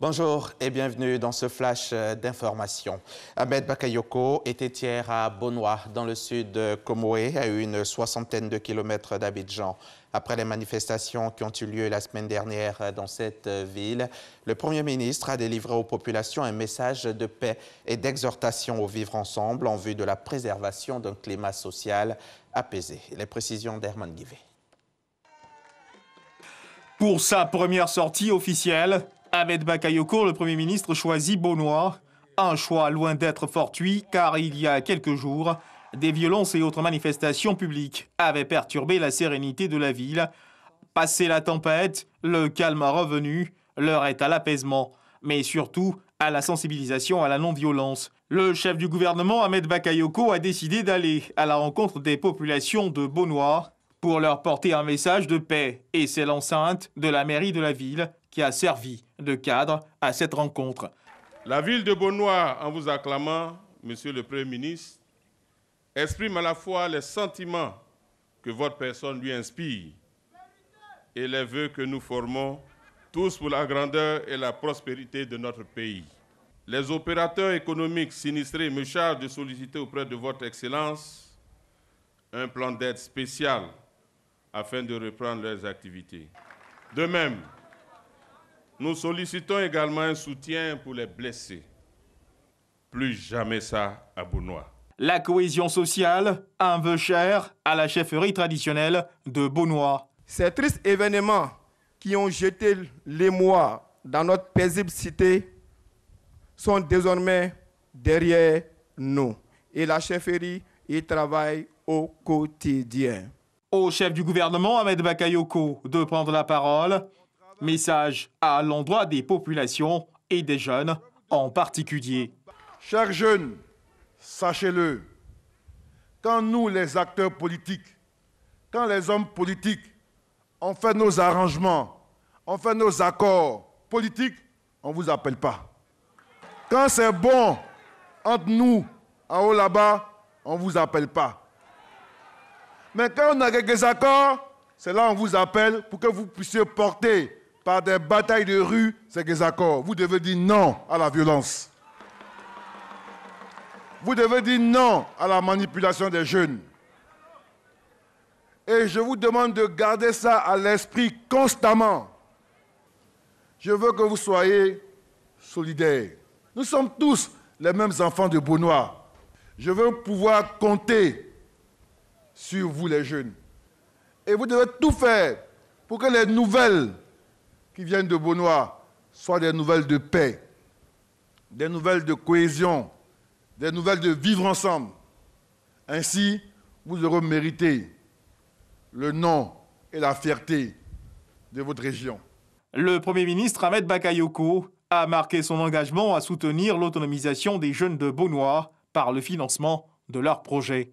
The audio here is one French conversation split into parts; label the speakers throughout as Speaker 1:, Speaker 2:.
Speaker 1: Bonjour et bienvenue dans ce flash d'information. Ahmed Bakayoko était hier à Bonois, dans le sud de Comoé, à une soixantaine de kilomètres d'Abidjan. Après les manifestations qui ont eu lieu la semaine dernière dans cette ville, le Premier ministre a délivré aux populations un message de paix et d'exhortation au vivre ensemble en vue de la préservation d'un climat social apaisé. Les précisions d'Herman Guivet.
Speaker 2: Pour sa première sortie officielle, Ahmed Bakayoko, le Premier ministre, choisit Bonois. Un choix loin d'être fortuit car il y a quelques jours, des violences et autres manifestations publiques avaient perturbé la sérénité de la ville. Passé la tempête, le calme est revenu, l'heure est à l'apaisement, mais surtout à la sensibilisation à la non-violence. Le chef du gouvernement, Ahmed Bakayoko, a décidé d'aller à la rencontre des populations de Bonois pour leur porter un message de paix. Et c'est l'enceinte de la mairie de la ville qui a servi de cadre à cette rencontre.
Speaker 3: La ville de Bonois, en vous acclamant, Monsieur le Premier ministre, exprime à la fois les sentiments que votre personne lui inspire et les vœux que nous formons tous pour la grandeur et la prospérité de notre pays. Les opérateurs économiques sinistrés me chargent de solliciter auprès de votre Excellence un plan d'aide spécial afin de reprendre leurs activités. De même, nous sollicitons également un soutien pour les blessés. Plus jamais ça à Bonois.
Speaker 2: La cohésion sociale, un vœu cher à la chefferie traditionnelle de Bonois.
Speaker 4: Ces tristes événements qui ont jeté l'émoi dans notre paisible cité sont désormais derrière nous. Et la chefferie y travaille au quotidien.
Speaker 2: Au chef du gouvernement, Ahmed Bakayoko, de prendre la parole. Message à l'endroit des populations et des jeunes en particulier.
Speaker 5: Chers jeunes, sachez-le, quand nous, les acteurs politiques, quand les hommes politiques, on fait nos arrangements, on fait nos accords politiques, on ne vous appelle pas. Quand c'est bon entre nous, en haut là-bas, on ne vous appelle pas. Mais quand on a quelques accords, c'est là qu'on vous appelle pour que vous puissiez porter par des batailles de rue ces accords. Vous devez dire non à la violence. Vous devez dire non à la manipulation des jeunes. Et je vous demande de garder ça à l'esprit constamment. Je veux que vous soyez solidaires. Nous sommes tous les mêmes enfants de Bonois. Je veux pouvoir compter sur vous les jeunes. Et vous devez tout faire pour que les nouvelles qui viennent de Bonois soient des nouvelles de paix, des nouvelles de cohésion, des nouvelles de vivre ensemble. Ainsi, vous aurez mérité le nom et la fierté de votre région.
Speaker 2: Le Premier ministre Ahmed Bakayoko a marqué son engagement à soutenir l'autonomisation des jeunes de Bonois par le financement de leurs projets.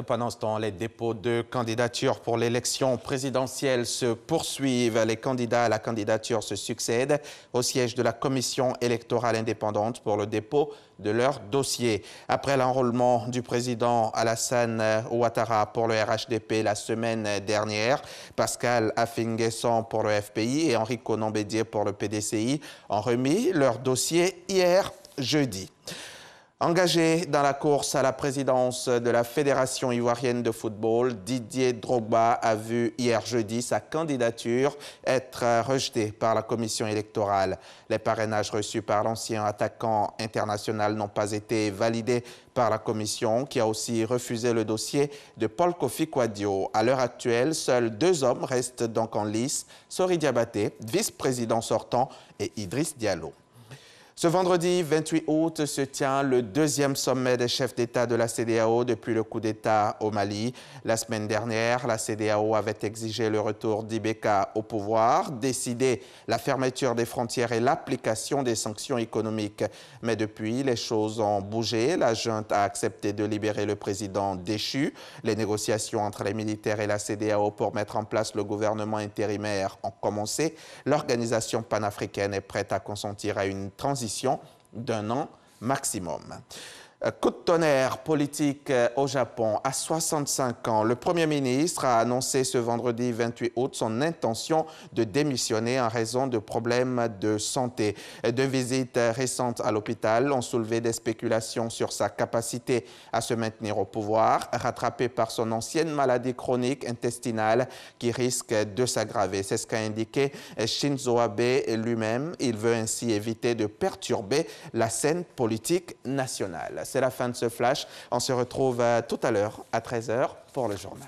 Speaker 1: Pendant ce temps, les dépôts de candidatures pour l'élection présidentielle se poursuivent. Les candidats à la candidature se succèdent au siège de la Commission électorale indépendante pour le dépôt de leur dossier. Après l'enrôlement du président Alassane Ouattara pour le RHDP la semaine dernière, Pascal Affinguesson pour le FPI et Henri Konan-Bédié pour le PDCI ont remis leur dossier hier jeudi. Engagé dans la course à la présidence de la Fédération ivoirienne de football, Didier Drogba a vu hier jeudi sa candidature être rejetée par la commission électorale. Les parrainages reçus par l'ancien attaquant international n'ont pas été validés par la commission, qui a aussi refusé le dossier de Paul Kofi Kouadio. À l'heure actuelle, seuls 2 hommes restent donc en lice, Sori Diabaté, vice-président sortant, et Idriss Diallo. Ce vendredi 28 août se tient le 2e sommet des chefs d'État de la CEDEAO depuis le coup d'État au Mali. La semaine dernière, la CEDEAO avait exigé le retour d'Ibeka au pouvoir, décidé la fermeture des frontières et l'application des sanctions économiques. Mais depuis, les choses ont bougé. La junte a accepté de libérer le président déchu. Les négociations entre les militaires et la CEDEAO pour mettre en place le gouvernement intérimaire ont commencé. L'organisation panafricaine est prête à consentir à une transition d'1 an maximum. Coup de tonnerre politique au Japon. À 65 ans, le Premier ministre a annoncé ce vendredi 28 août son intention de démissionner en raison de problèmes de santé. Deux visites récentes à l'hôpital ont soulevé des spéculations sur sa capacité à se maintenir au pouvoir, rattrapé par son ancienne maladie chronique intestinale qui risque de s'aggraver. C'est ce qu'a indiqué Shinzo Abe lui-même. Il veut ainsi éviter de perturber la scène politique nationale. C'est la fin de ce flash. On se retrouve tout à l'heure à 13h pour le journal.